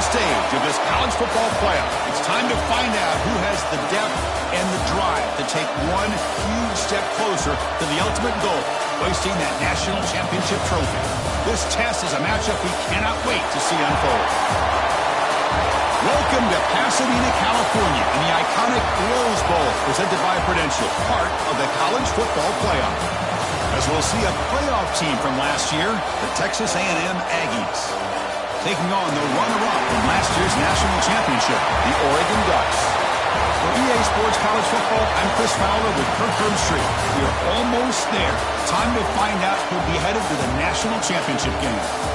stage of this college football playoff. It's time to find out who has the depth and the drive to take one huge step closer to the ultimate goal, hoisting that national championship trophy. This test is a matchup we cannot wait to see unfold. Welcome to Pasadena, California, in the iconic Rose Bowl, presented by Prudential, part of the college football playoff. As we'll see a playoff team from last year, the Texas A&M Aggies, taking on the runner-up from last year's national championship, the Oregon Ducks. For EA Sports College Football, I'm Chris Fowler with Kirk Herbstreit. We are almost there. Time to find out who'll be headed to the national championship game.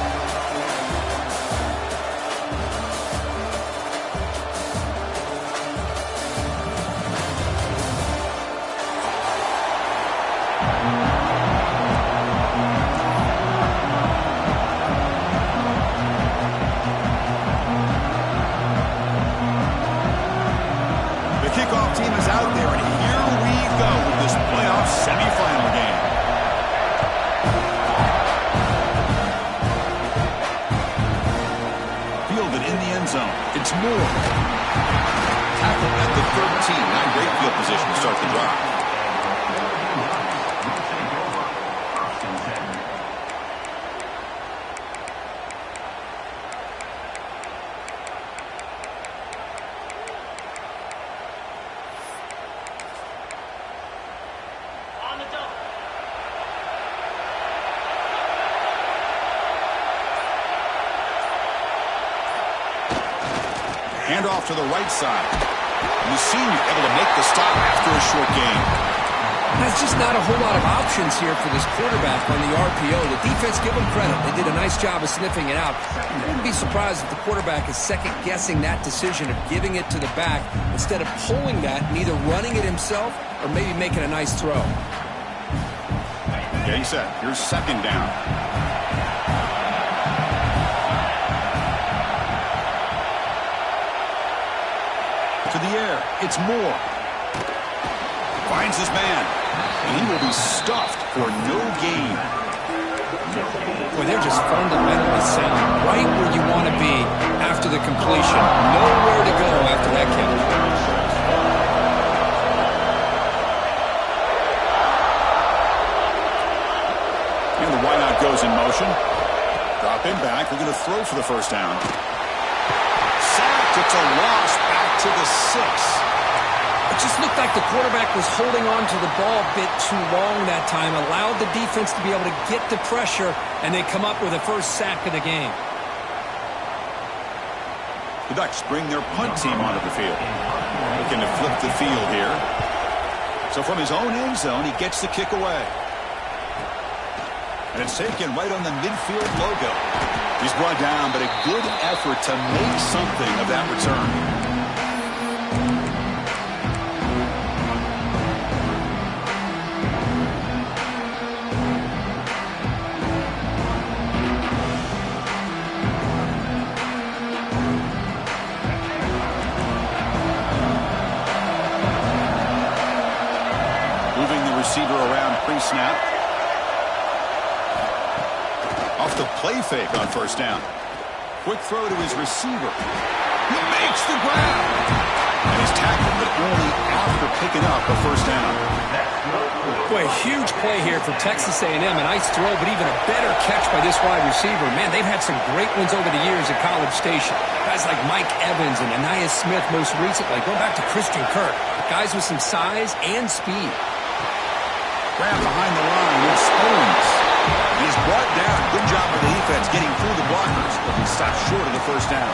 It's Moore. Tackle at the 13. Not great field position to start the drive. Handoff to the right side. And the senior able to make the stop after a short game. There's just not a whole lot of options here for this quarterback on the RPO. The defense, give them credit. They did a nice job of sniffing it out. I wouldn't be surprised if the quarterback is second-guessing that decision of giving it to the back instead of pulling that and either running it himself or maybe making a nice throw. Getting set. Here's second down. To the air, it's Moore. Finds his man, and he will be stuffed for no gain. Boy, they're just fundamentally sound. Right where you want to be after the completion. Nowhere to go after that catch. And the wideout goes in motion. Drop him back. We're going to throw for the first down. Sacked. It's a loss. To the 6. It just looked like the quarterback was holding on to the ball a bit too long that time, allowed the defense to be able to get the pressure, and they come up with a first sack of the game. The Ducks bring their punt team onto the field. Looking to flip the field here. So from his own end zone, he gets the kick away. And it's taken right on the midfield logo. He's brought down, but a good effort to make something of that return. Receiver around pre-snap. Off the play fake on first down. Quick throw to his receiver. He makes the grab. And he's tackled, but only after picking up a first down. Boy, a huge play here for Texas A&M. A nice throw, but even a better catch by this wide receiver. Man, they've had some great ones over the years at College Station. Guys like Mike Evans and Anias Smith most recently. Going back to Christian Kirk. Guys with some size and speed. Grab behind the line with Spoons. He's brought down. Good job by the defense getting through the blockers, but he stopped short of the first down.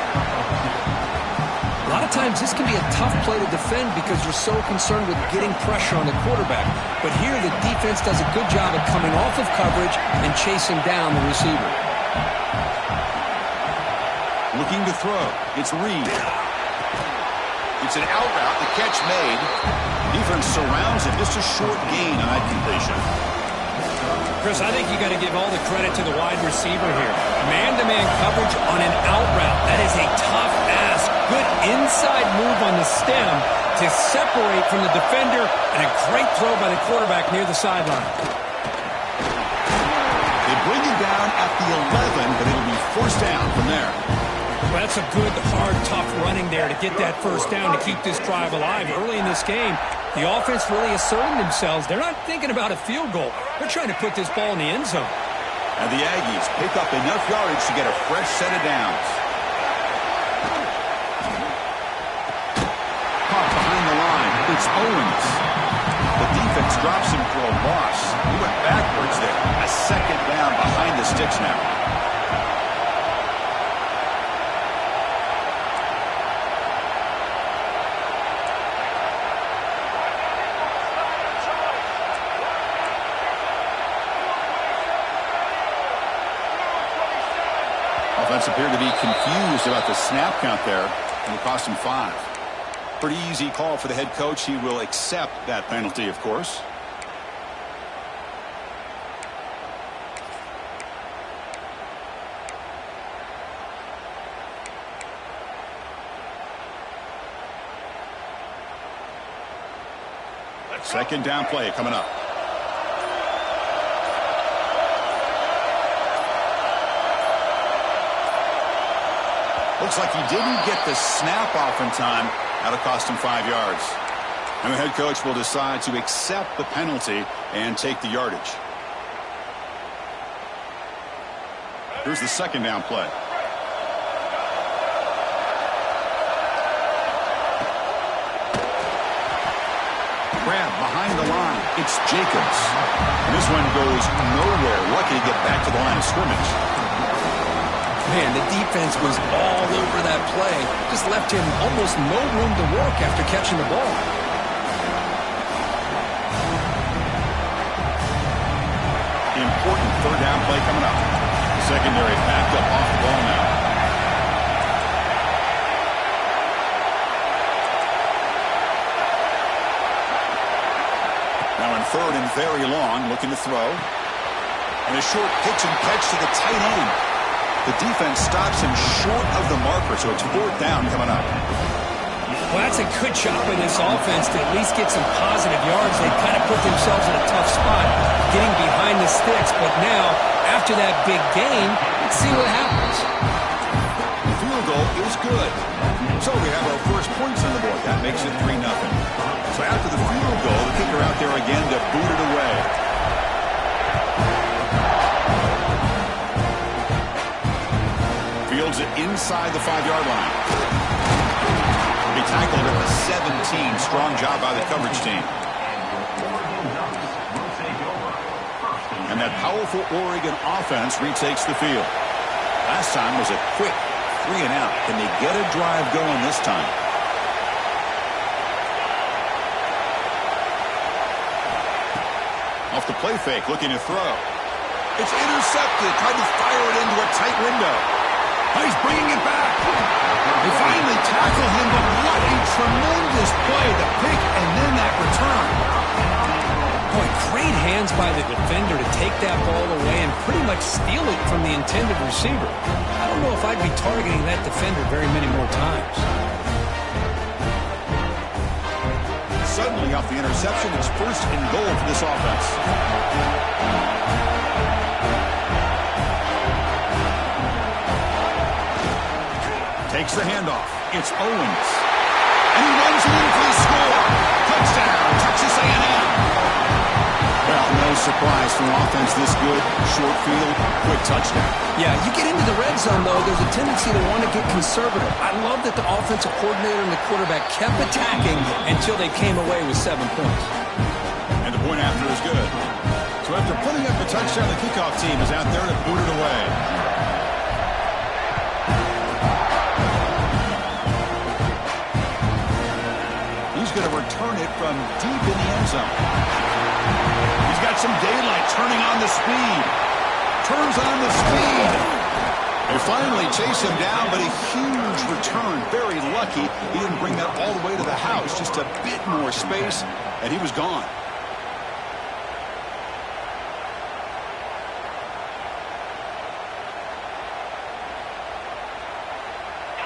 A lot of times this can be a tough play to defend because you're so concerned with getting pressure on the quarterback. But here the defense does a good job of coming off of coverage and chasing down the receiver. Looking to throw. It's Reed. It's an out route. The catch made. Defense surrounds it. Just a short gain on that completion. Chris, I think you got to give all the credit to the wide receiver here. Man-to-man coverage on an out route. That is a tough ask. Good inside move on the stem to separate from the defender, and a great throw by the quarterback near the sideline. They bring him down at the 11, but it'll be first down from there. Well, that's a good, hard, tough running there to get that first down to keep this drive alive. Early in this game, the offense really asserting themselves. They're not thinking about a field goal. They're trying to put this ball in the end zone. And the Aggies pick up enough yardage to get a fresh set of downs. Caught behind the line. It's Owens. The defense drops him for a loss. He went backwards there. A second down behind the sticks now. Offense appeared to be confused about the snap count there, and it cost him 5. Pretty easy call for the head coach. He will accept that penalty, of course. Second down play coming up. Looks like he didn't get the snap off in time. That'll cost him 5 yards. And the head coach will decide to accept the penalty and take the yardage. Here's the second down play. Grab behind the line. It's Jacobs. And this one goes nowhere. Lucky to get back to the line of scrimmage. Man, the defense was all over that play. Just left him almost no room to work after catching the ball. Important third down play coming up. The secondary backed up off the ball now. Now in third and very long, looking to throw. And a short pitch and catch to the tight end. The defense stops him short of the marker, so it's fourth down coming up. Well, that's a good job in this offense to at least get some positive yards. They kind of put themselves in a tough spot getting behind the sticks. But now, after that big gain, let's see what happens. The field goal is good. So we have our first points on the board. That makes it 3-0. So after the field goal, the kicker out there again to boot it away. Fields it inside the 5-yard line. He tackled at the 17. Strong job by the coverage team. And that powerful Oregon offense retakes the field. Last time was a quick 3-and-out. Can they get a drive going this time? Off the play fake, looking to throw. It's intercepted. Tried to fire it into a tight window. Oh, he's bringing it back. They finally tackle him, but what a tremendous play. The pick and then that return. Boy, great hands by the defender to take that ball away and pretty much steal it from the intended receiver. I don't know if I'd be targeting that defender very many more times. Suddenly off the interception, it's first and goal for this offense. Takes the handoff. It's Owens. And he runs it in for the score. Touchdown, Texas A&M. Well, no surprise from an offense this good. Short field, quick touchdown. Yeah, you get into the red zone, though, there's a tendency to want to get conservative. I love that the offensive coordinator and the quarterback kept attacking until they came away with 7 points. And the point after is good. So after putting up a touchdown, the kickoff team is out there to boot it away. He's going to return it from deep in the end zone. He's got some daylight, turning on the speed. Turns on the speed. They finally chase him down, but a huge return. Very lucky he didn't bring that all the way to the house. Just a bit more space, and he was gone.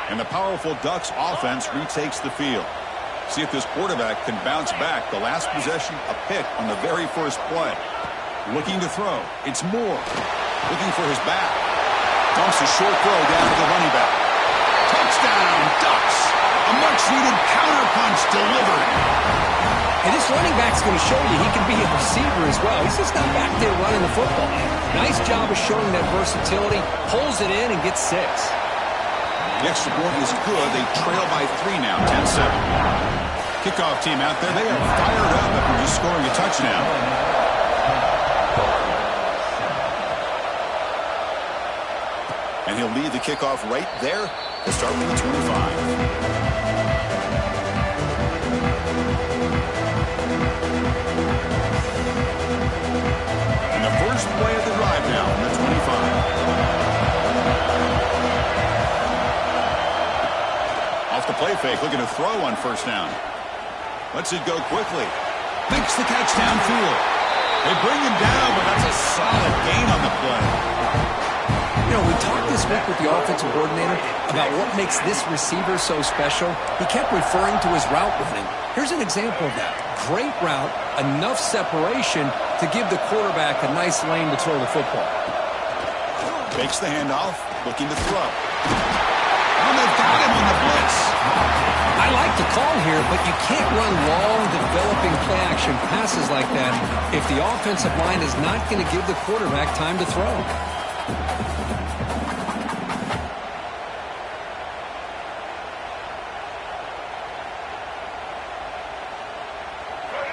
And the powerful Ducks offense retakes the field. See if this quarterback can bounce back. The last possession, a pick on the very first play. Looking to throw. It's Moore. Looking for his back. Dumps a short throw down to the running back. Touchdown, Ducks. A much-needed counterpunch delivered. And this running back's going to show you he can be a receiver as well. He's just not back there running the football. Nice job of showing that versatility. Pulls it in and gets 6. The extra point is good. They trail by 3 now, 10-7. Kickoff team out there. They are fired up after just scoring a touchdown. And he'll lead the kickoff right there to start with the 25. First play of the drive now on the 25. Off the play fake, looking to throw on first down. Lets it go quickly. Makes the catch downfield. They bring him down, but that's a solid gain on the play. You know, we talked this week with the offensive coordinator about what makes this receiver so special. He kept referring to his route running. Here's an example of that. Great route, enough separation to give the quarterback a nice lane to throw the football. Takes the handoff, looking to throw. And they've got him on the blitz. I like the call here, but you can't run long, developing play-action passes like that if the offensive line is not going to give the quarterback time to throw.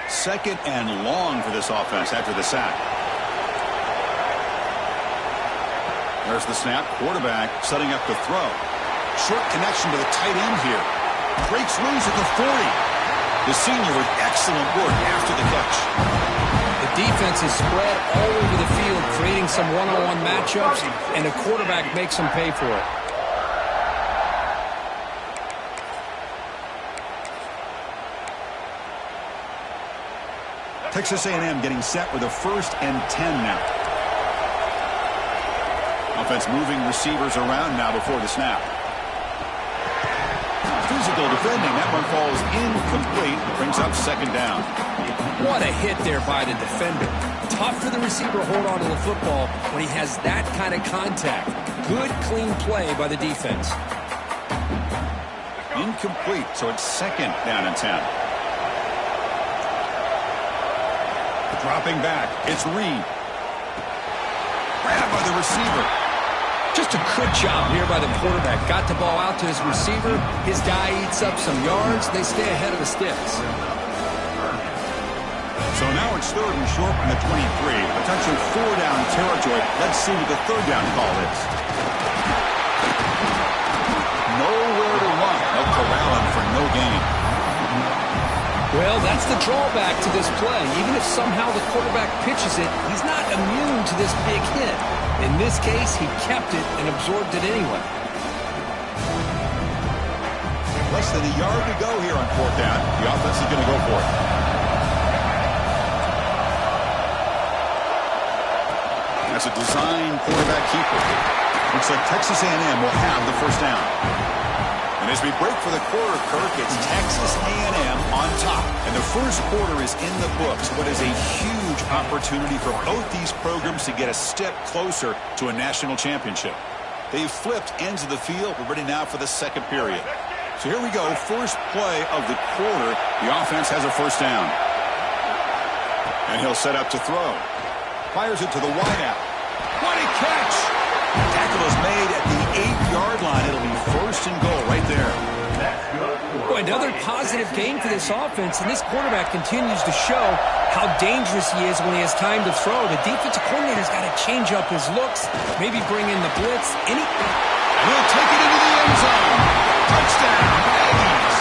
Second and long for this offense after the sack. There's the snap. Quarterback setting up the throw. Short connection to the tight end here. Breaks loose at the 40. The senior with excellent work after the catch. The defense is spread all over the field, creating some one-on-one matchups, and the quarterback makes them pay for it. Texas A&M getting set with a 1st and 10 now. Offense moving receivers around now before the snap. Physical defending. That one falls incomplete. Brings up 2nd down. What a hit there by the defender. Tough for the receiver to hold on to the football when he has that kind of contact. Good, clean play by the defense. Incomplete, so it's 2nd down and 10. Dropping back, it's Reed. Grabbed by the receiver. Just a good job here by the quarterback. Got the ball out to his receiver. His guy eats up some yards. They stay ahead of the sticks. So now it's 3rd and short from the 23. Potential 4-down territory. Let's see what the 3rd down call is. Nowhere to run. They'll corral him for no gain. Well, that's the drawback to this play. Even if somehow the quarterback pitches it, he's not immune to this big hit. In this case, he kept it and absorbed it anyway. Less than a yard to go here on 4th down. The offense is going to go for it. That's a design quarterback keeper. Looks like Texas A&M will have the 1st down. And as we break for the quarter, Kirk, it's Texas A&M on top. And the first quarter is in the books. What is a huge opportunity for both these programs to get a step closer to a national championship. They've flipped ends of the field. We're ready now for the 2nd period. So here we go. First play of the quarter. The offense has a 1st down. And he'll set up to throw. Fires it to the wideout. What a catch! Tackle is made at the 8-yard line. It'll be 1st and goal right there. Boy, another positive gain for this offense, and this quarterback continues to show how dangerous he is when he has time to throw. The defensive coordinator's got to change up his looks, maybe bring in the blitz. He'll take it into the end zone. Touchdown, Aggies.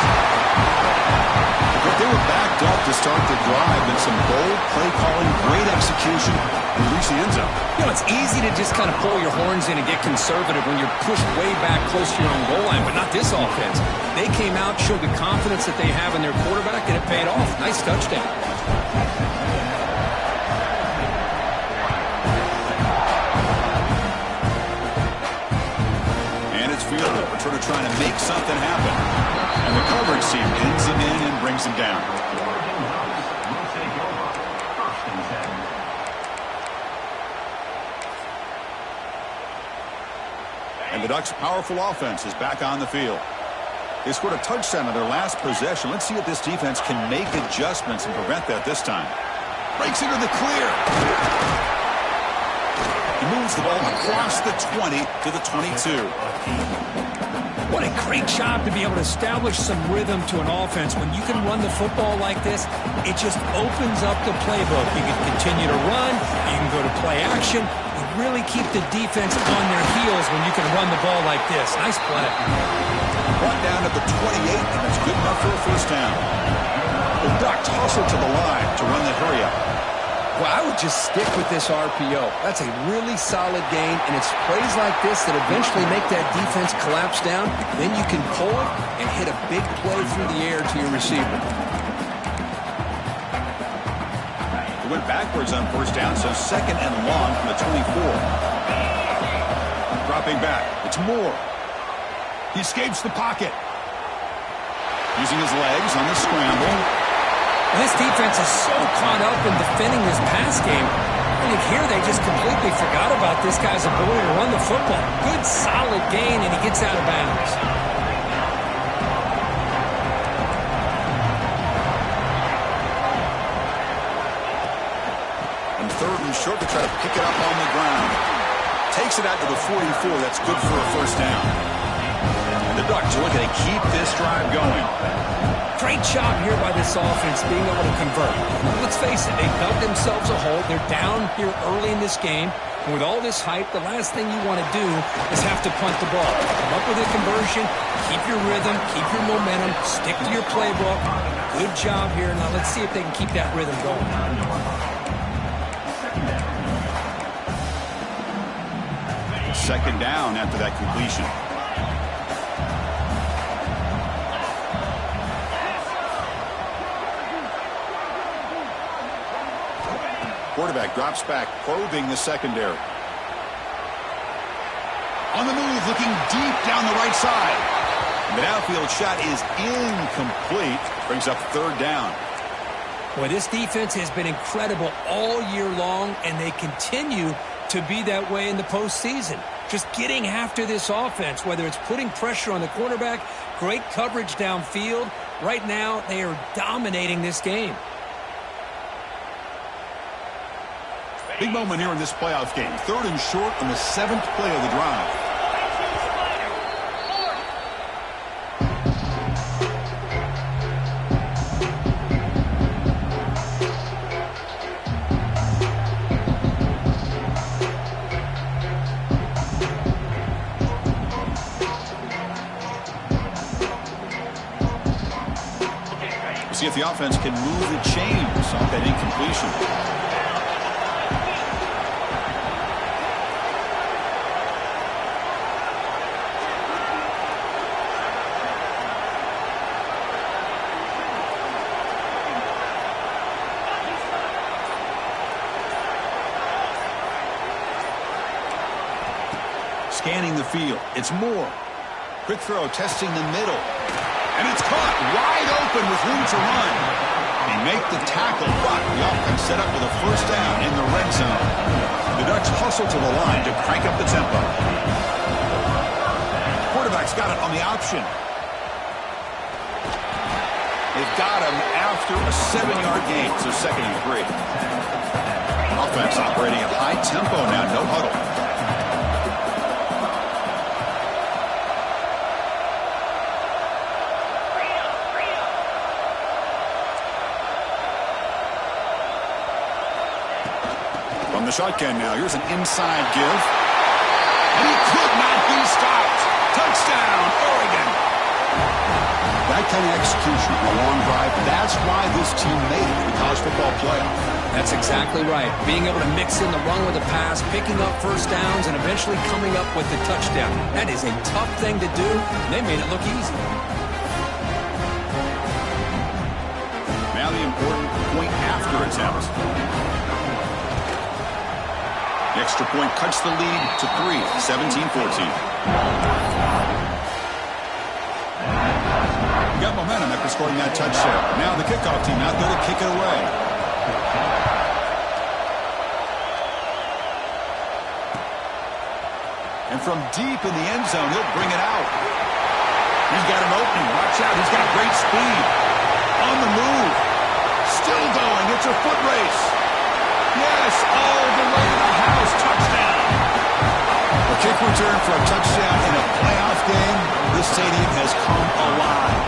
But they were backed up to start the drive, and some bold play calling, great execution, and reach the end zone. You know, it's easy to just kind of pull your horns in and get conservative when you're pushed way back close to your own goal line, but not this offense. They came out, showed the confidence that they have in their quarterback, and it paid off. Nice touchdown. And it's fielded. Returner trying to make something happen. And the coverage team pins him in and brings him down. And the Ducks' powerful offense is back on the field. They scored a touchdown on their last possession. Let's see if this defense can make adjustments and prevent that this time. Breaks into the clear. He moves the ball across the 20 to the 22. What a great job to be able to establish some rhythm to an offense. When you can run the football like this, it just opens up the playbook. You can continue to run. You can go to play action. You really keep the defense on their heels when you can run the ball like this. Nice play. Brought down at the 28, and it's good enough for a first down. The Ducks hustle to the line to run the hurry-up. Well, I would just stick with this RPO. That's a really solid gain, and it's plays like this that eventually make that defense collapse down. Then you can pull it and hit a big play through the air to your receiver. He went backwards on first down, so second and long from the 24. Dropping back. It's Moore. He escapes the pocket. Using his legs on the scramble. This defense is so caught up in defending this pass game. I think here they just completely forgot about this guy's ability to run the football. Good, solid gain, and he gets out of bounds. And third and short to try to pick it up on the ground. Takes it out to the 44. That's good for a first down. And the Ducks are looking to keep this drive going. Great job here by this offense being able to convert. Let's face it, they dug themselves a hole. They're down here early in this game. And with all this hype, the last thing you want to do is have to punt the ball. Come up with a conversion, keep your rhythm, keep your momentum, stick to your playbook. Good job here. Now let's see if they can keep that rhythm going. Second down after that completion. Quarterback drops back, probing the secondary. On the move, looking deep down the right side. The downfield shot is incomplete. Brings up third down. Boy, this defense has been incredible all year long, and they continue to be that way in the postseason. Just getting after this offense, whether it's putting pressure on the quarterback, great coverage downfield. Right now, they are dominating this game. Big moment here in this playoff game. Third and short on the 7th play of the drive. We'll see if the offense can move the chains off that incompletion. Scanning the field. It's Moore. Quick throw, testing the middle. And it's caught wide open with room to run. They make the tackle, but the offense set up with a first down in the red zone. The Ducks hustle to the line to crank up the tempo. Quarterback's got it on the option. They've got him after a 7-yard gain, so 2nd and 3. Offense operating at high tempo now, no huddle. From the shotgun now, here's an inside give. And he could not be stopped. Touchdown, Oregon. That kind of execution on a long drive, that's why this team made it to the college football playoff. That's exactly right. Being able to mix in the run with the pass, picking up first downs, and eventually coming up with the touchdown. That is a tough thing to do, and they made it look easy. Now the important point after attempt. The extra point cuts the lead to 3, 17-14. Got momentum after scoring that touchdown. Now the kickoff team out there to kick it away. And from deep in the end zone, he'll bring it out. He's got an opening. Watch out. He's got great speed. On the move. Still going. It's a foot race. Yes, all the way to the house. Touchdown. A kick return for a touchdown in a playoff game. This stadium has come alive.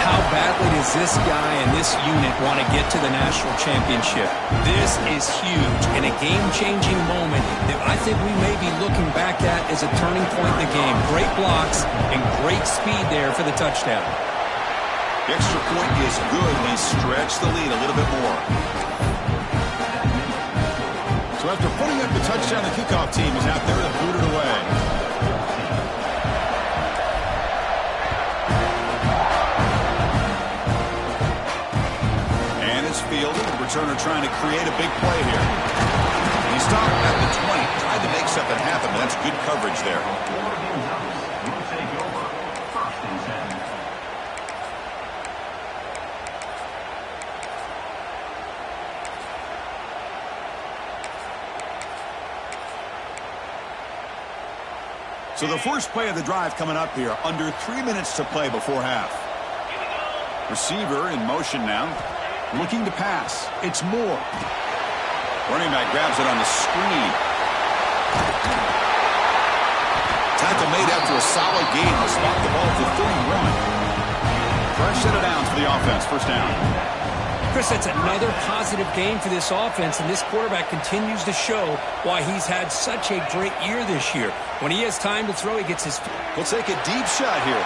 How badly does this guy and this unit want to get to the national championship? This is huge and a game-changing moment that I think we may be looking back at as a turning point in the game. Great blocks and great speed there for the touchdown. The extra point is good, and they stretch the lead a little bit more. So after putting up the touchdown, the kickoff team is out there to boot it away. And it's fielded. The returner trying to create a big play here. He stopped at the 20, tried to make something happen, but that's good coverage there. So the first play of the drive coming up here, under 3 minutes to play before half. Receiver in motion now, looking to pass. It's Moore. Running back grabs it on the screen. Tackle made after a solid gain. They'll spot the ball for 31. Fresh set of downs for the offense. First down. Chris, that's another positive game for this offense, and this quarterback continues to show why he's had such a great year this year. When he has time to throw, he gets his... He'll take a deep shot here.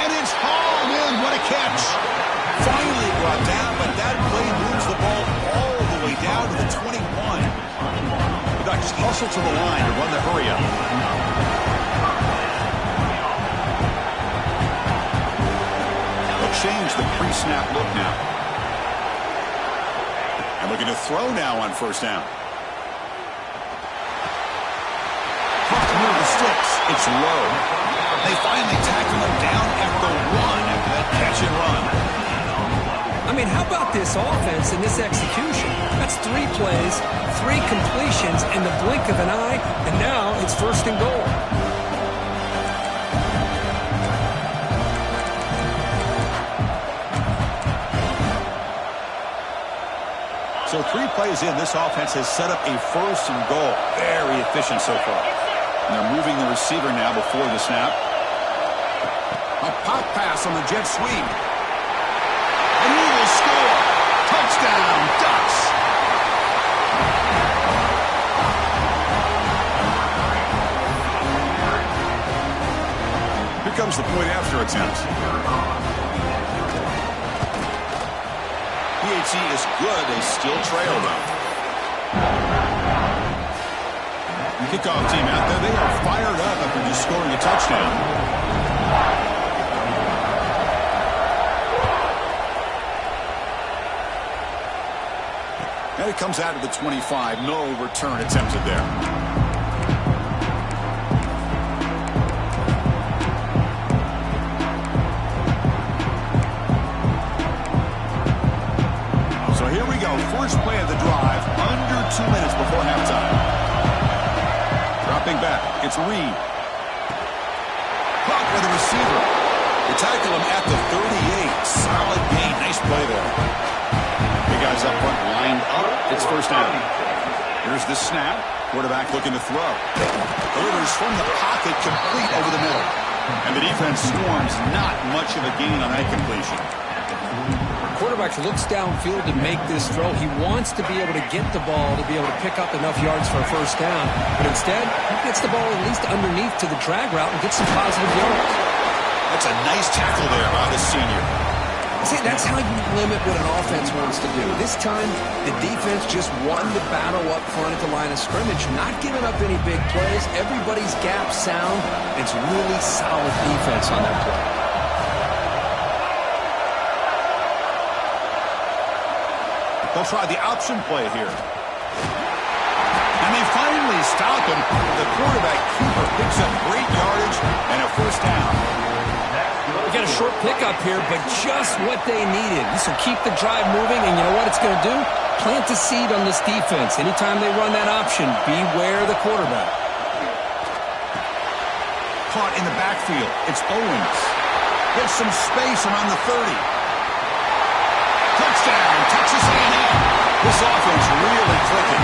And it's hauled in. What a catch. Finally brought down, but that play moves the ball all the way down to the 21. The Ducks hustle to the line to run the hurry up. Change the pre-snap look now. And looking to throw now on first down. Pumped near the sticks. It's low. They finally tackle him down at the 1 after that catch and run. I mean, how about this offense and this execution? That's 3 plays, 3 completions in the blink of an eye, and now it's first and goal. So 3 plays in, this offense has set up a first and goal. Very efficient so far. And they're moving the receiver now before the snap. A pop pass on the jet sweep. And he will score. Touchdown, Ducks. Here comes the point after attempt. PHC is good. They still trail, though. The kickoff team out there, they are fired up after just scoring a touchdown. And it comes out of the 25. No return attempted there. First play of the drive, under 2 minutes before halftime. Dropping back, it's Reed. Caught by the receiver. They tackle him at the 38. Solid gain, nice play there. Big guys up front, lined up. It's first down. Here's the snap. Quarterback looking to throw. Delivers from the pocket, complete over the middle. And the defense storms, not much of a gain on that completion. Quarterback looks downfield to make this throw. He wants to be able to get the ball to be able to pick up enough yards for a first down. But instead, he gets the ball at least underneath to the drag route and gets some positive yards. That's a nice tackle there by the senior. See, that's how you limit what an offense wants to do. This time, the defense just won the battle up front at the line of scrimmage, not giving up any big plays. Everybody's gap sound. It's really solid defense on that play. They'll try the option play here. And they finally stop him. The quarterback keeper picks up great yardage and a first down. We got a short pickup here, but just what they needed. This will keep the drive moving, and you know what it's going to do? Plant a seed on this defense. Anytime they run that option, beware the quarterback. caught in the backfield. It's Owens. Gets some space around the 30. Touchdown, Texas A&M. This offense really clicking.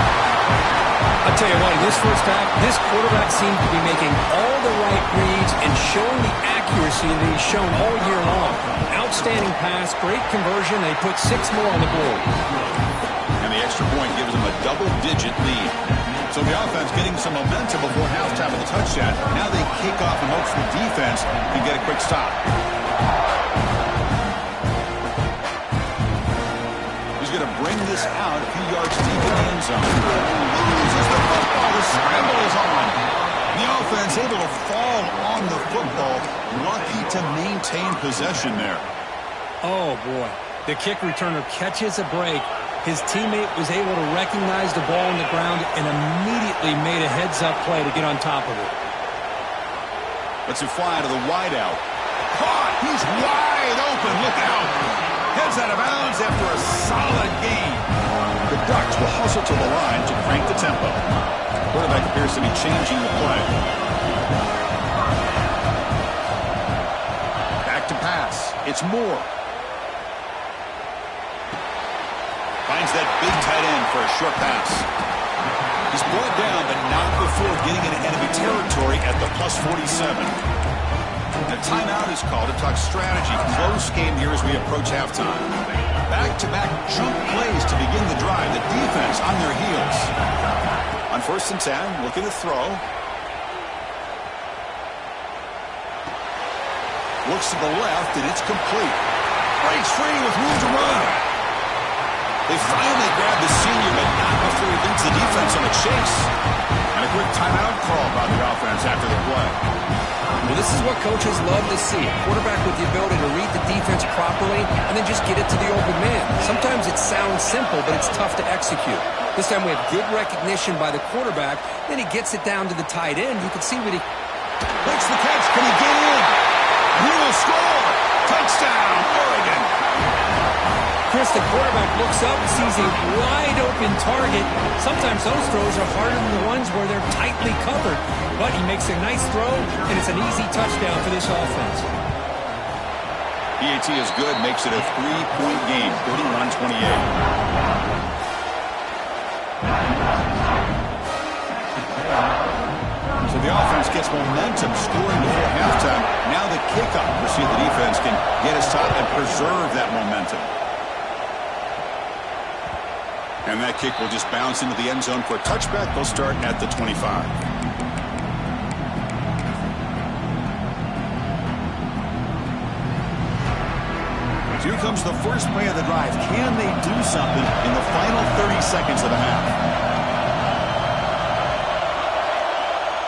I'll tell you what, in this first half, this quarterback seemed to be making all the right reads and showing the accuracy that he's shown all year long. Outstanding pass, great conversion. They put 6 more on the board. And the extra point gives them a double-digit lead. So the offense getting some momentum before halftime with a touchdown. Now they kick off in hopes the defense can get a quick stop. He's going to bring this out a few yards deep in the end zone. Loses the football. The scramble is on. The offense able to fall on the football. Lucky to maintain possession there. Oh, boy. The kick returner catches a break. His teammate was able to recognize the ball on the ground and immediately made a heads-up play to get on top of it. Let's it fly to the wideout. Caught! He's wide open. Look out! Heads out of bounds after a solid gain. The Ducks will hustle to the line to crank the tempo. Quarterback appears to be changing the play. Back to pass. It's Moore. Finds that big tight end for a short pass. He's brought down, but not before getting into enemy territory at the plus 47. A timeout is called to talk strategy. Close game here as we approach halftime. Back-to-back jump plays to begin the drive. The defense on their heels. On 1st and 10, looking to throw. Looks to the left, and it's complete. Breaks free with room to run. They finally grab the senior, but not before he leads the defense on a chase. And a quick timeout call by the offense after the play. Well, this is what coaches love to see. A quarterback with the ability to read the defense properly and then just get it to the open man. Sometimes it sounds simple, but it's tough to execute. This time we have good recognition by the quarterback. Then he gets it down to the tight end. You can see what he... Makes the catch. Can he get in? He will score. Touchdown, Oregon. Chris, the quarterback looks up and sees a wide-open target. Sometimes those throws are harder than the ones where they're tightly covered. But he makes a nice throw, and it's an easy touchdown for this offense. PAT is good, makes it a 3-point game, 31-28. So the offense gets momentum, scoring before halftime. Now the kickoff. We'll see if the defense can get a stop and preserve that momentum. And that kick will just bounce into the end zone for a touchback. They'll start at the 25. Here comes the first play of the drive. Can they do something in the final 30 seconds of the half?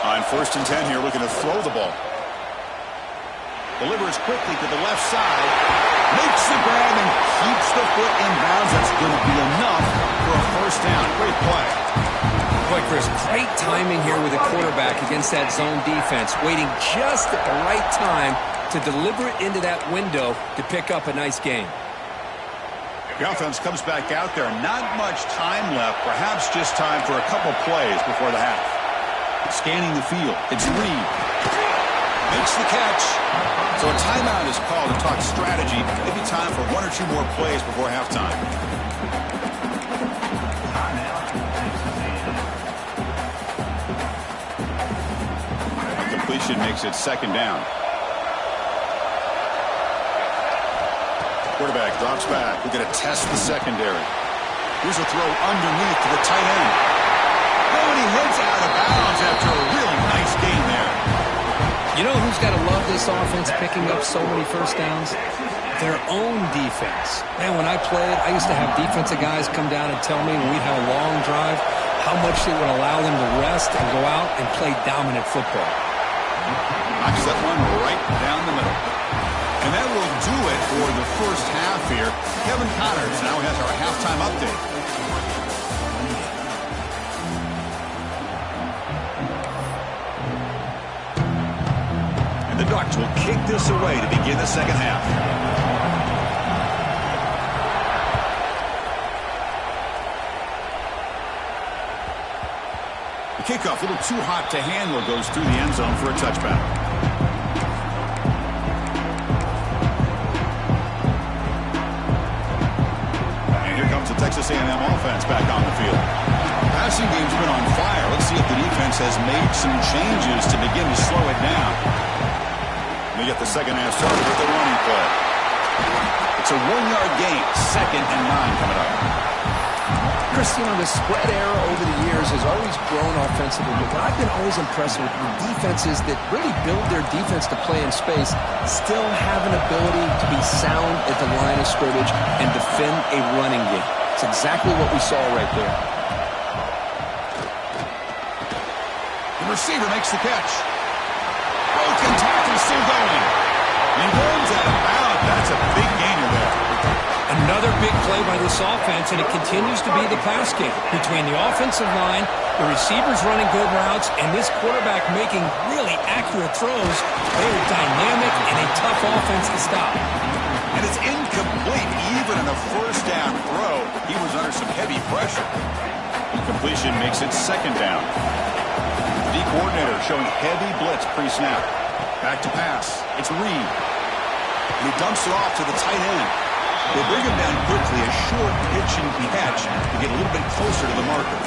On 1st and 10 here, looking to throw the ball. Delivers quickly to the left side. Makes the grab and keeps the foot in bounds. That's going to be enough for a first down. Great play. Boy, Chris, great timing here with the quarterback against that zone defense. Waiting just at the right time to deliver it into that window to pick up a nice gain. The offense comes back out there. Not much time left. Perhaps just time for a couple plays before the half. Scanning the field. It's Reed. Makes the catch. So a timeout is called to talk strategy. Maybe time for 1 or 2 more plays before halftime. A completion makes it 2nd down. Quarterback drops back. We're going to test the secondary. Here's a throw underneath to the tight end. Oh, and he heads out of bounds after a really nice gain there. You know who's got to love this offense picking up so many first downs? Their own defense. Man, when I played, I used to have defensive guys come down and tell me when we'd have a long drive how much they would allow them to rest and go out and play dominant football. Knocks that one right down the middle. And that will do it for the first half here. Kevin Connors now has our halftime update. The Ducks will kick this away to begin the second half. The kickoff, a little too hot to handle, goes through the end zone for a touchback. the Texas A&M offense back on the field. Passing game's been on fire. Let's see if the defense has made some changes to begin to slow it down. We get the second half started with the running play. It's a 1-yard gain, 2nd and 9 coming up. Christian, the spread era over the years has always grown offensively, but I've been always impressed with the defenses that really build their defense to play in space, still have an ability to be sound at the line of scrimmage and defend a running game. It's exactly what we saw right there. The receiver makes the catch. Broken tackle, still going. He runs out of bounds. That's a big gainer there. Another big play by this offense, and it continues to be the pass game between the offensive line, the receivers running good routes, and this quarterback making really accurate throws. They are dynamic and a tough offense to stop. And it's incomplete. Even in a first down throw, he was under some heavy pressure. Completion makes it 2nd down. The coordinator showing heavy blitz pre-snap. Back to pass. It's Reed. And he dumps it off to the tight end. They bring him down quickly, a short pitch and catch to get a little bit closer to the marker.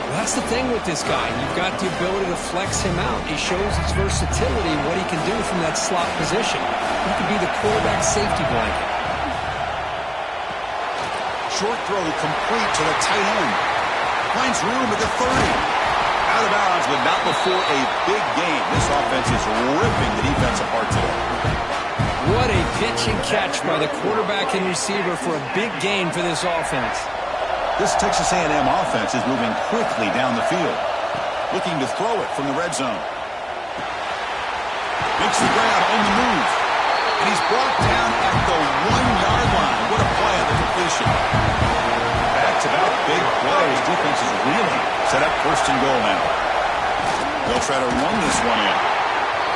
Well, that's the thing with this guy. You've got the ability to flex him out. He shows his versatility and what he can do from that slot position. He could be the quarterback safety blanket. Short throw complete to the tight end. Finds room at the 30. Out of bounds, but not before a big game. This offense is ripping the defense apart today. What a pitch and catch by the quarterback and receiver for a big gain for this offense. This Texas A&M offense is moving quickly down the field, looking to throw it from the red zone. Makes the grab on the move, and he's brought down at the 1-yard line. What a play on the completion. Back-to-back big plays. Defense is really set up 1st and goal now. They'll try to run this one in.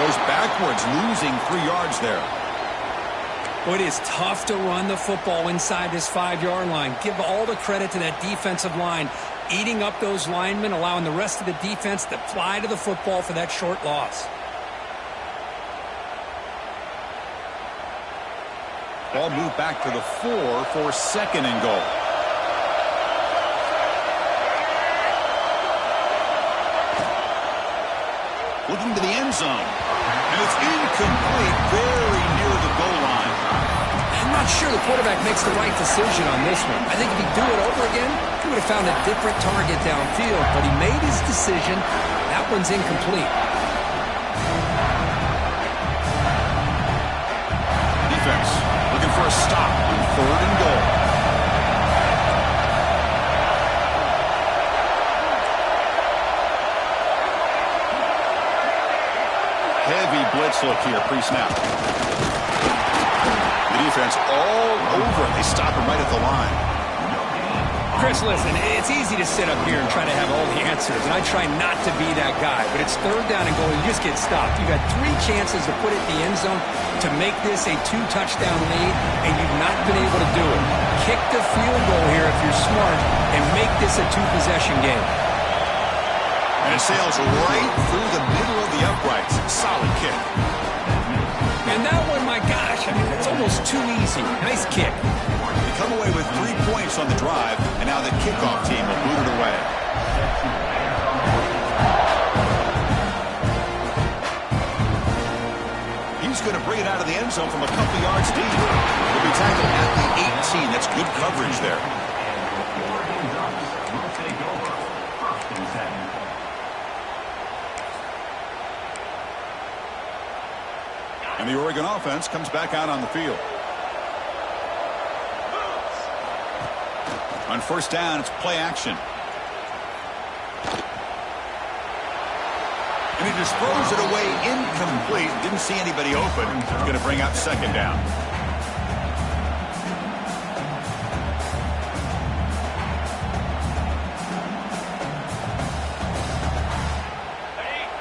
Goes backwards, losing 3 yards there. Well, it is tough to run the football inside this 5-yard line. Give all the credit to that defensive line, eating up those linemen, allowing the rest of the defense to fly to the football for that short loss. Ball moved back to the 4 for 2nd and goal. Looking to the end zone. And it's incomplete, very near the goal line. I'm not sure the quarterback makes the right decision on this one. I think if he'd do it over again, he would have found a different target downfield, but he made his decision. That one's incomplete. Defense looking for a stop on 3rd and goal. Heavy blitz look here, pre-snap. The defense all over it. They stop him right at the line. Chris, listen, it's easy to sit up here and try to have all the answers, and I try not to be that guy, but it's 3rd down and goal. You just get stopped. You've got 3 chances to put it in the end zone to make this a 2-touchdown lead, and you've not been able to do it. Kick the field goal here if you're smart and make this a 2-possession game. And it sails right through the middle of the uprights. Solid kick. And that one, my gosh, I mean, it's almost too easy. Nice kick. They come away with 3 points on the drive, and now the kickoff team will boot it away. He's going to bring it out of the end zone from a couple yards deep. He'll be tackled at the 18. That's good coverage there. And the Oregon offense comes back out on the field. On 1st down, it's play action. And he just throws it away incomplete. Didn't see anybody open. He's going to bring up 2nd down.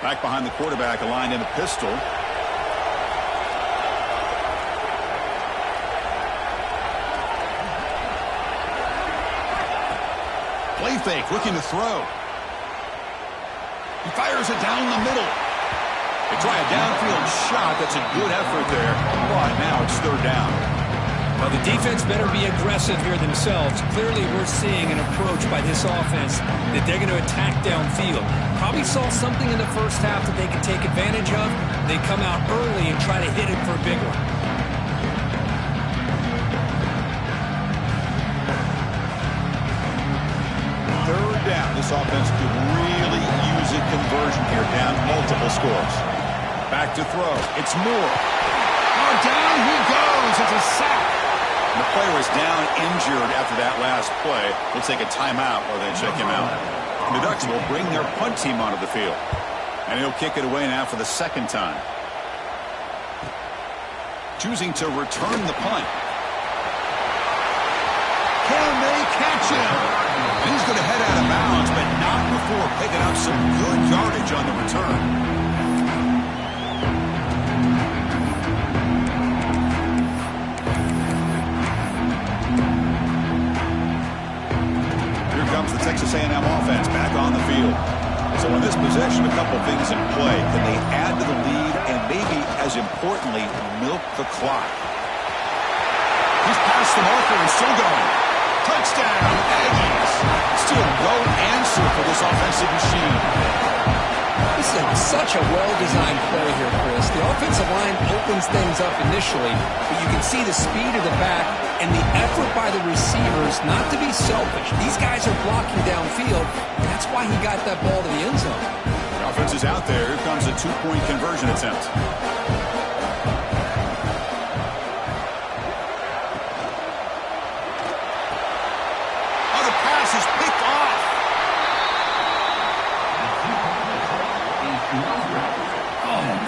Back behind the quarterback, aligned in a pistol. Play fake, looking to throw. He fires it down the middle. They try a downfield shot. That's a good effort there. But now it's 3rd down. Well, the defense better be aggressive here themselves. Clearly, we're seeing an approach by this offense that they're going to attack downfield. Probably saw something in the first half that they could take advantage of. They come out early and try to hit it for a big one. Third down. This offense could really use a conversion here, down multiple scores. Back to throw. It's Moore. Oh, down he goes. It's a sack. The player is down injured after that last play. We'll take a timeout while they check him out. The Ducks will bring their punt team onto the field. And he'll kick it away now for the second time. Choosing to return the punt. Can they catch him? And he's going to head out of bounds, but not before picking up some good yardage on the return. Comes the Texas A&M offense back on the field. So in this possession, a couple things in play. Can they add to the lead and maybe, as importantly, milk the clock? He's past the marker and still going. Touchdown, Aggies. Still no answer for this offensive machine. This is such a well-designed play here, Chris. The offensive line opens things up initially, but you can see the speed of the back and the effort by the receivers not to be selfish. These guys are blocking downfield. That's why he got that ball to the end zone. The offense is out there. Here comes a two-point conversion attempt. Oh, the pass is picked off.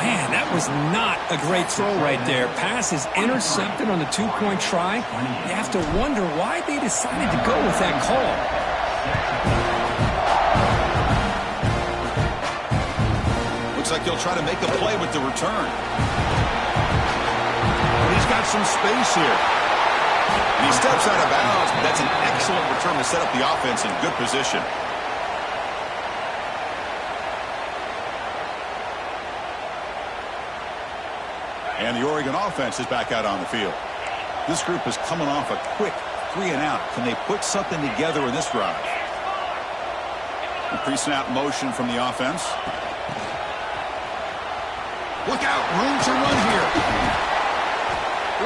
Man, that was not a great throw right there. Pass is intercepted on the two-point try. You have to wonder why they decided to go with that call. Looks like he'll try to make a play with the return. But he's got some space here. And he steps out of bounds, but that's an excellent return to set up the offense in good position. And the Oregon offense is back out on the field. This group is coming off a quick 3-and-out. Can they put something together in this drive? A pre-snap motion from the offense. Look out, room to run here.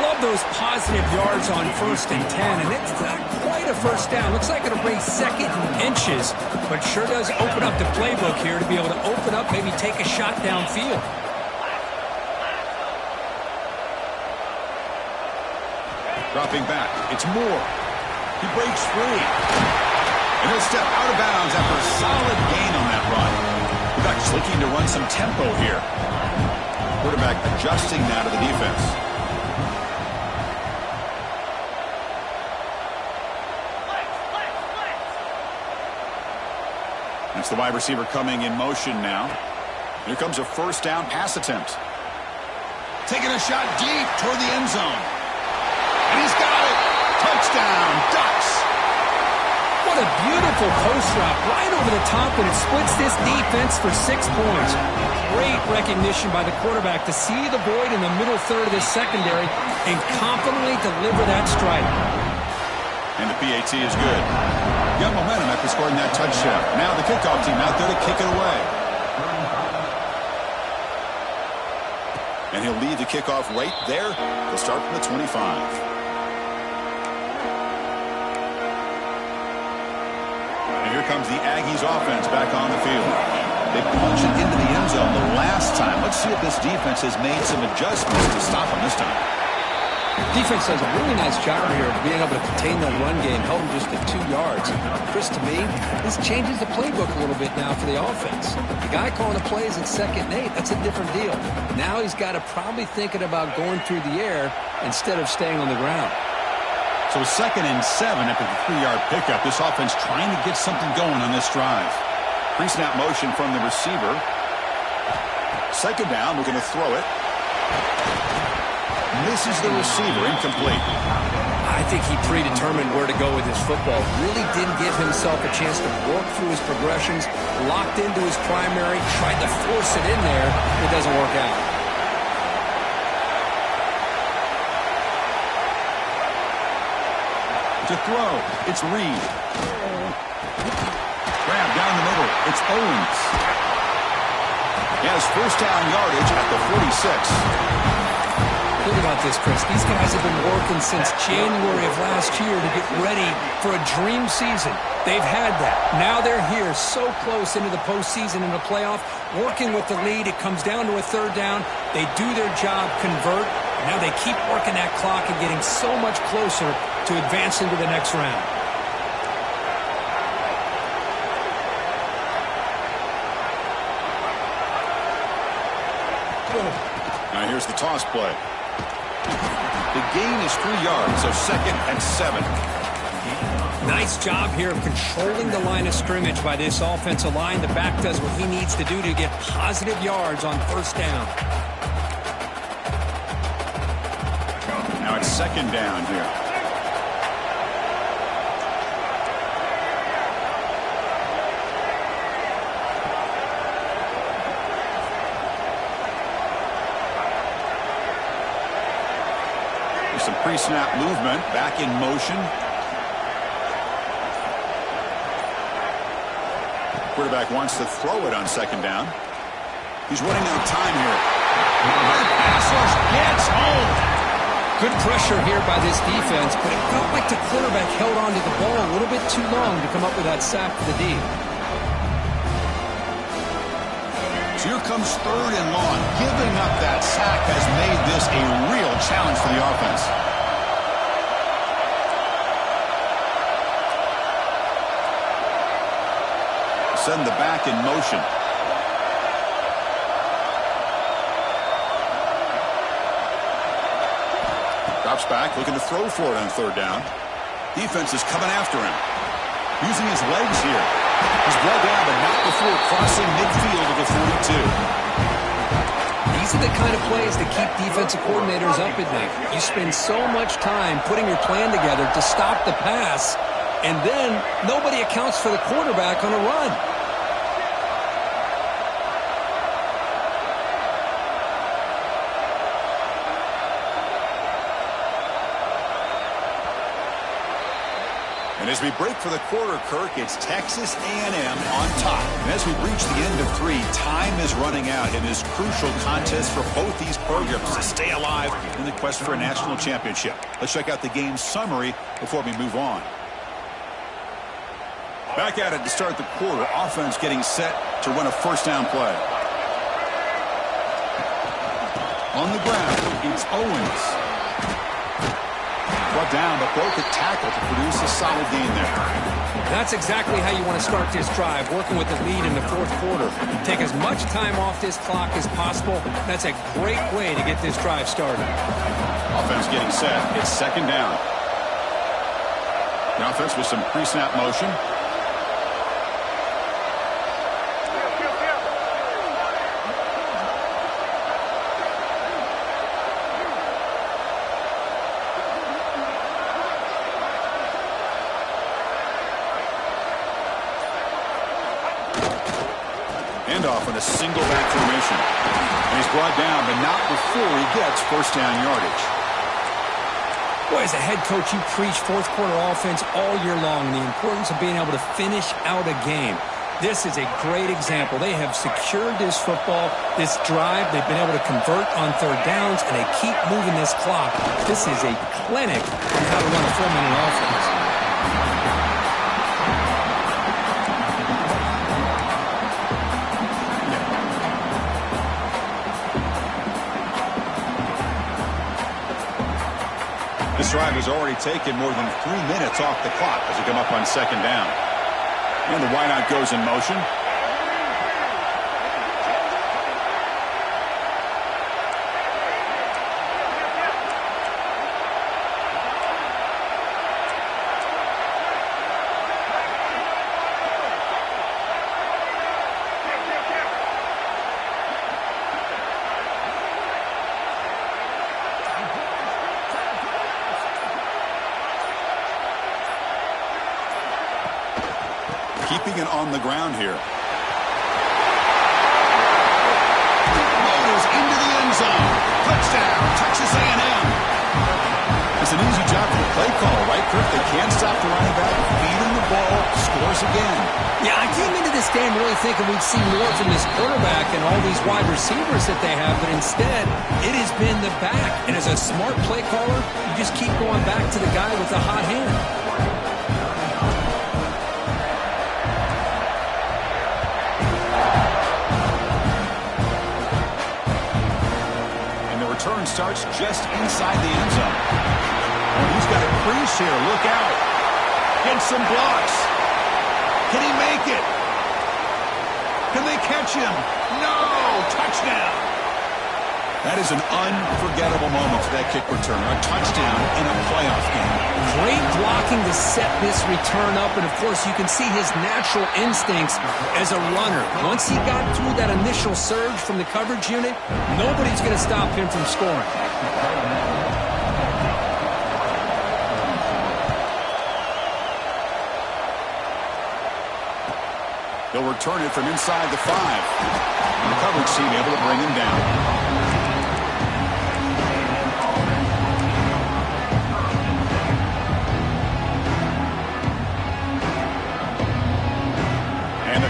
Love those positive yards on 1st and 10, and it's not quite a first down. Looks like it'll bring second and inches, but sure does open up the playbook here to be able to open up, maybe take a shot downfield. Dropping back, it's Moore. He breaks free. And he'll step out of bounds after a solid gain on that run. The Ducks looking to run some tempo here. Quarterback adjusting now to the defense. That's the wide receiver coming in motion now. Here comes a first down pass attempt. Taking a shot deep toward the end zone. And he's got it. Touchdown, Ducks. What a beautiful post route right over the top, and it splits this defense for 6 points. Great recognition by the quarterback to see the void in the middle third of this secondary and confidently deliver that strike. And the PAT is good. Got momentum after scoring that touchdown. Now the kickoff team out there to kick it away. And he'll lead the kickoff right there. They'll start from the 25. And here comes the Aggies offense back on the field. They punch it into the end zone the last time. Let's see if this defense has made some adjustments to stop them this time. Defense does a really nice job here of being able to contain the run game, held them just at 2 yards. Chris, to me, this changes the playbook a little bit now for the offense. The guy calling the plays at 2nd and 8, that's a different deal. Now he's got to probably thinking about going through the air instead of staying on the ground. So 2nd and 7 after the 3-yard pickup. This offense trying to get something going on this drive. Pre-snap motion from the receiver. 2nd down, we're going to throw it. Misses the receiver, incomplete. I think he predetermined where to go with his football. Really didn't give himself a chance to work through his progressions. Locked into his primary, tried to force it in there. It doesn't work out. To throw, it's Reed. Grab down the middle, it's Owens. He has first down yardage at the 46. Think about this, Chris. These guys have been working since January of last year to get ready for a dream season. They've had that. Now they're here so close into the postseason and the playoff, working with the lead. It comes down to a third down. They do their job, convert. Now they keep working that clock and getting so much closer to advancing to the next round. Now here's the toss play. The gain is 3 yards, so 2nd and 7. Nice job here of controlling the line of scrimmage by this offensive line. The back does what he needs to do to get positive yards on first down. Now it's 2nd down here. Some pre-snap movement, back in motion. Quarterback wants to throw it on 2nd down. He's running out of time here. Pass rush gets home. Good pressure here by this defense, but it felt like the quarterback held on to the ball a little bit too long to come up with that sack for the D. So here comes 3rd and long. Giving up that sack has made this a real challenge for the offense. Send the back in motion. Drops back, looking to throw for it on 3rd down. Defense is coming after him. Using his legs here. He's brought down, but not before crossing midfield of the 42. These are the kind of plays that keep defensive coordinators up at night. You spend so much time putting your plan together to stop the pass, and then nobody accounts for the quarterback on a run. And as we break for the quarter, Kirk, it's Texas A&M on top. And as we reach the end of 3, time is running out in this crucial contest for both these programs to stay alive in the quest for a national championship. Let's check out the game summary before we move on. Back at it to start the quarter. Offense getting set to run a first down play. On the ground, it's Owens. Brought down, but broke a tackle to produce a solid gain there. That's exactly how you want to start this drive, working with the lead in the 4th quarter. Take as much time off this clock as possible. That's a great way to get this drive started. Offense getting set. It's 2nd down. The offense with some pre-snap motion. Off in a single back formation. And he's brought down, but not before he gets first down yardage. Boy, as a head coach, you preach 4th quarter offense all year long, the importance of being able to finish out a game. This is a great example. They have secured this football, this drive. They've been able to convert on 3rd downs, and they keep moving this clock. This is a clinic on how to run a 4-minute offense. This drive has already taken more than 3 minutes off the clock as we come up on 2nd down. And the wideout goes in motion. Keeping it on the ground here. Motors into the end zone. Touchdown, Texas A&M. It's an easy job for the play caller, right, Kirk? They can't stop the running back, feeding the ball, scores again. Yeah, I came into this game really thinking we'd see more from this quarterback and all these wide receivers that they have, but instead, it has been the back. And as a smart play caller, you just keep going back to the guy with the hot hand. Return starts just inside the end zone. Oh, he's got a crease here. Look out. Get some blocks. Can he make it? Can they catch him? No! Touchdown! That is an unforgettable moment for that kick return. A touchdown in a playoff game. Great blocking to set this return up, and of course you can see his natural instincts as a runner. Once he got through that initial surge from the coverage unit, nobody's going to stop him from scoring. They'll return it from inside the 5. The coverage team able to bring him down.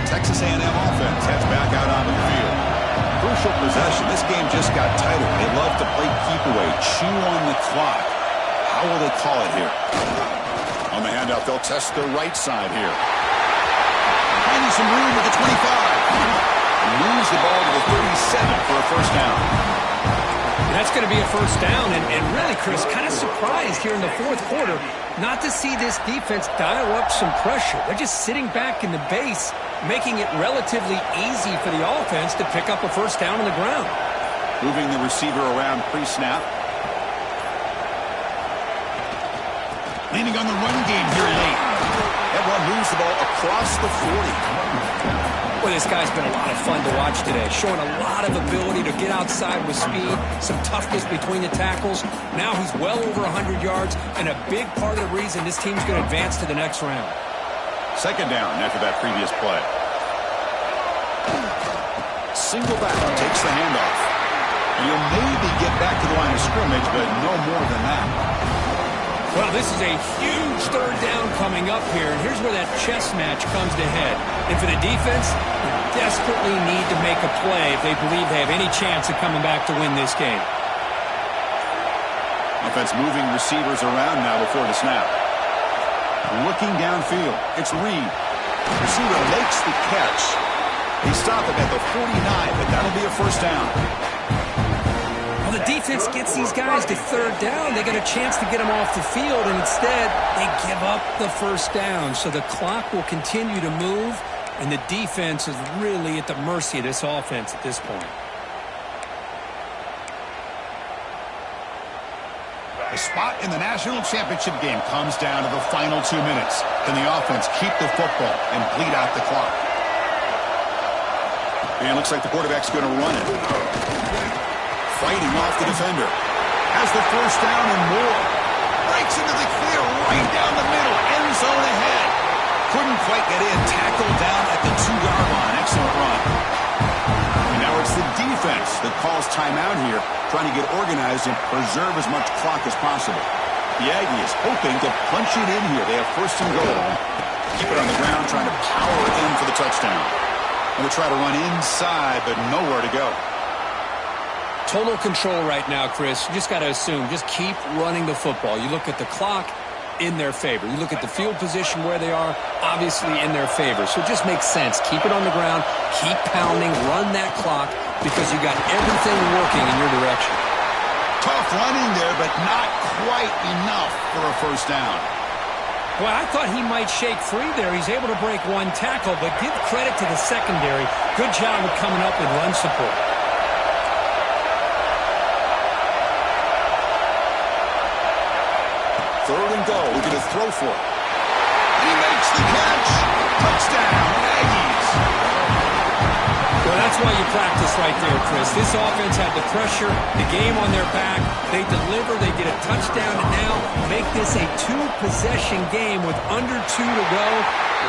Texas A&M offense heads back out onto the field. Crucial possession. This game just got tighter. They love to play keep away, chew on the clock. How will they call it here? On the handout, they'll test the right side here. Finding some room at the 25. Moves the ball to the 37 for a first down. That's going to be a first down, and really, Chris, kind of surprised here in the fourth quarter not to see this defense dial up some pressure. They're just sitting back in the base, making it relatively easy for the offense to pick up a first down on the ground. Moving the receiver around pre-snap. Leaning on the run game here late. Everyone moves the ball across the 40. Boy, this guy's been a lot of fun to watch today, showing a lot of ability to get outside with speed, some toughness between the tackles. Now he's well over 100 yards, and a big part of the reason this team's going to advance to the next round. Second down after that previous play. Single back takes the handoff. And he'll maybe get back to the line of scrimmage, but no more than that. Well, this is a huge third down coming up here, and here's where that chess match comes to head. And for the defense, they desperately need to make a play if they believe they have any chance of coming back to win this game. Offense moving receivers around now before the snap. Looking downfield, it's Reed. Receiver makes the catch. They stop him at the 49, but that'll be a first down. Well, the defense gets these guys to third down. They get a chance to get them off the field, and instead they give up the first down. So the clock will continue to move, and the defense is really at the mercy of this offense at this point. The spot in the national championship game comes down to the final 2 minutes. Can the offense keep the football and bleed out the clock? And it looks like the quarterback's going to run it. Fighting off the defender. Has the first down and more. Breaks into the clear right down the middle. End zone ahead. Couldn't quite get in. Tackled down at the 2-yard line. Excellent run. And now it's the defense that calls timeout here, trying to get organized and preserve as much clock as possible. The Aggies hoping to punch it in here. They have first and goal. Keep it on the ground, trying to power it in for the touchdown. And they try to run inside, but nowhere to go. Total control right now, Chris. You just got to assume, just keep running the football. You look at the clock, in their favor. You look at the field position where they are, obviously in their favor. So it just makes sense. Keep it on the ground, keep pounding, run that clock, because you got everything working in your direction. Tough running there, but not quite enough for a first down. Well, I thought he might shake free there. He's able to break one tackle, but give credit to the secondary. Good job with coming up with run support. Third and goal. Looking to throw for it. He makes the catch. Touchdown, Aggies. Well, that's why you practice right there, Chris. This offense had the pressure, the game on their back. They deliver, they get a touchdown, and now make this a two-possession game with under 2 to go.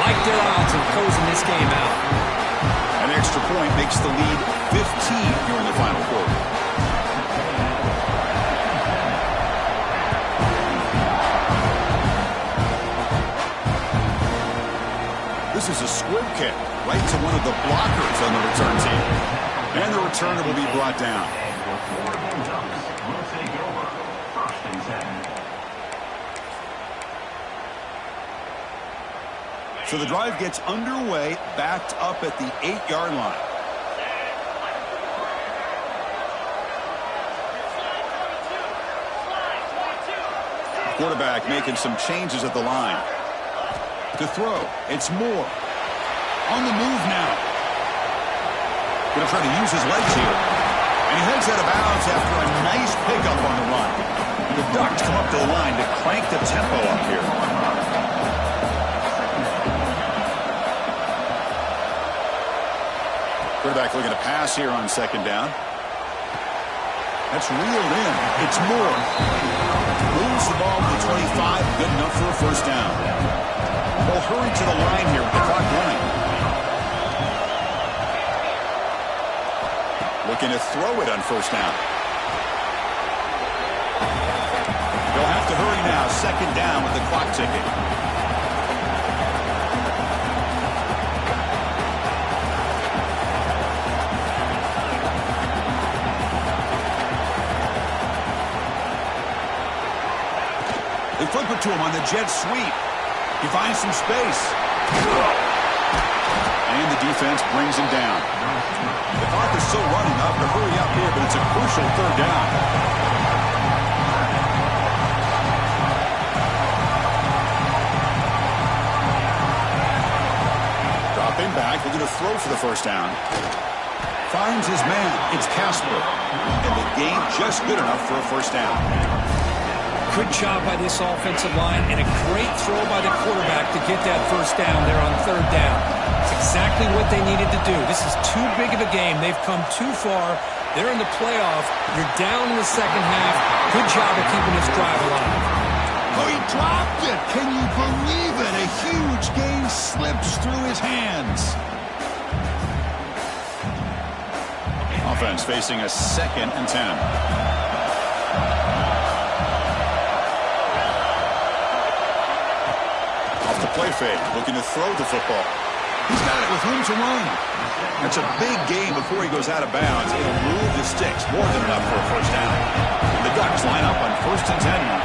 Like their odds of closing this game out. An extra point makes the lead 15 here in the final quarter. This is a squib kick right to one of the blockers on the return team. And the returner will be brought down. So the drive gets underway, backed up at the 8-yard line. Quarterback making some changes at the line. To throw, it's Moore. On the move now. Going to try to use his legs here. And he heads out of bounds after a nice pickup on the run. The Ducks come up to the line to crank the tempo up here. Quarterback looking to pass here on second down. That's reeled in. It's Moore. Moves the ball to the 25. Good enough for a first down. They'll hurry to the line here with the clock running. Looking to throw it on first down. They'll have to hurry now. Second down with the clock ticking. They flip it to him on the jet sweep. He finds some space. And the defense brings him down. The clock is still running up to hurry up here, but it's a crucial third down. Dropping back, looking to throw for the first down. Finds his man. It's Casper. And the gain just good enough for a first down. Good job by this offensive line and a great throw by the quarterback to get that first down there on third down. It's exactly what they needed to do. This is too big of a game. They've come too far. They're in the playoff. You're down in the second half. Good job of keeping this drive alive. Oh, he dropped it. Can you believe it? A huge gain slips through his hands. Offense facing a 2nd and 10. Play fake, looking to throw the football. He's got it with room to run. That's a big gain before he goes out of bounds. It'll move the sticks, more than enough for a first down. The Ducks line up on 1st and 10 now.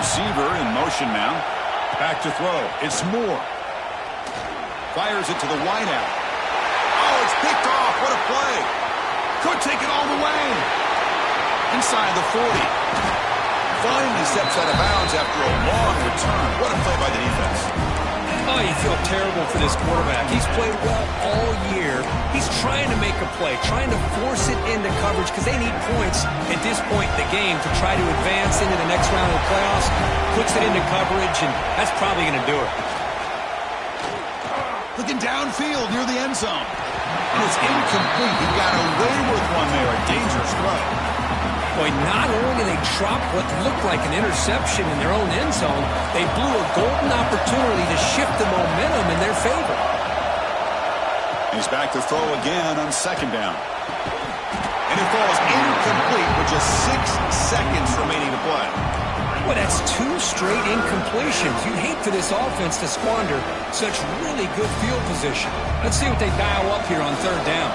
Receiver in motion now. Back to throw. It's Moore. Fires it to the wideout. Oh, it's picked off. What a play. Could take it all the way. Inside the 40. Finally steps out of bounds after a long return. What a play by the defense. Oh, you feel terrible for this quarterback. He's played well all year. He's trying to make a play, trying to force it into coverage because they need points at this point in the game to try to advance into the next round of the playoffs. Puts it into coverage, and that's probably going to do it. Looking downfield near the end zone. And it's incomplete. He got away with one there. A dangerous throw. Boy, not only did they drop what looked like an interception in their own end zone, they blew a golden opportunity to shift the momentum in their favor. He's back to throw again on second down. And it falls incomplete with just 6 seconds remaining to play. Well, that's 2 straight incompletions. You'd hate for this offense to squander such really good field position. Let's see what they dial up here on third down.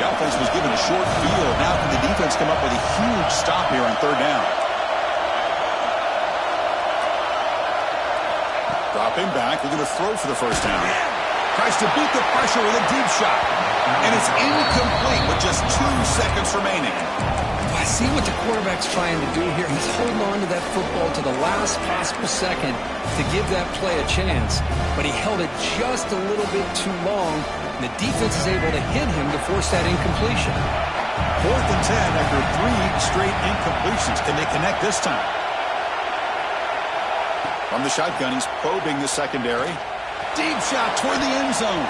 The offense was given a short field. Now can the defense come up with a huge stop here on third down? Dropping back, looking to throw for the first down. Tries to beat the pressure with a deep shot. And it's incomplete with just 2 seconds remaining. I see what the quarterback's trying to do here. He's holding on to that football to the last possible second to give that play a chance. But he held it just a little bit too long, and the defense is able to hit him to force that incompletion. 4th and 10 after 3 straight incompletions. Can they connect this time? From the shotgun, he's probing the secondary. Deep shot toward the end zone.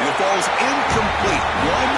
And it falls incomplete. 1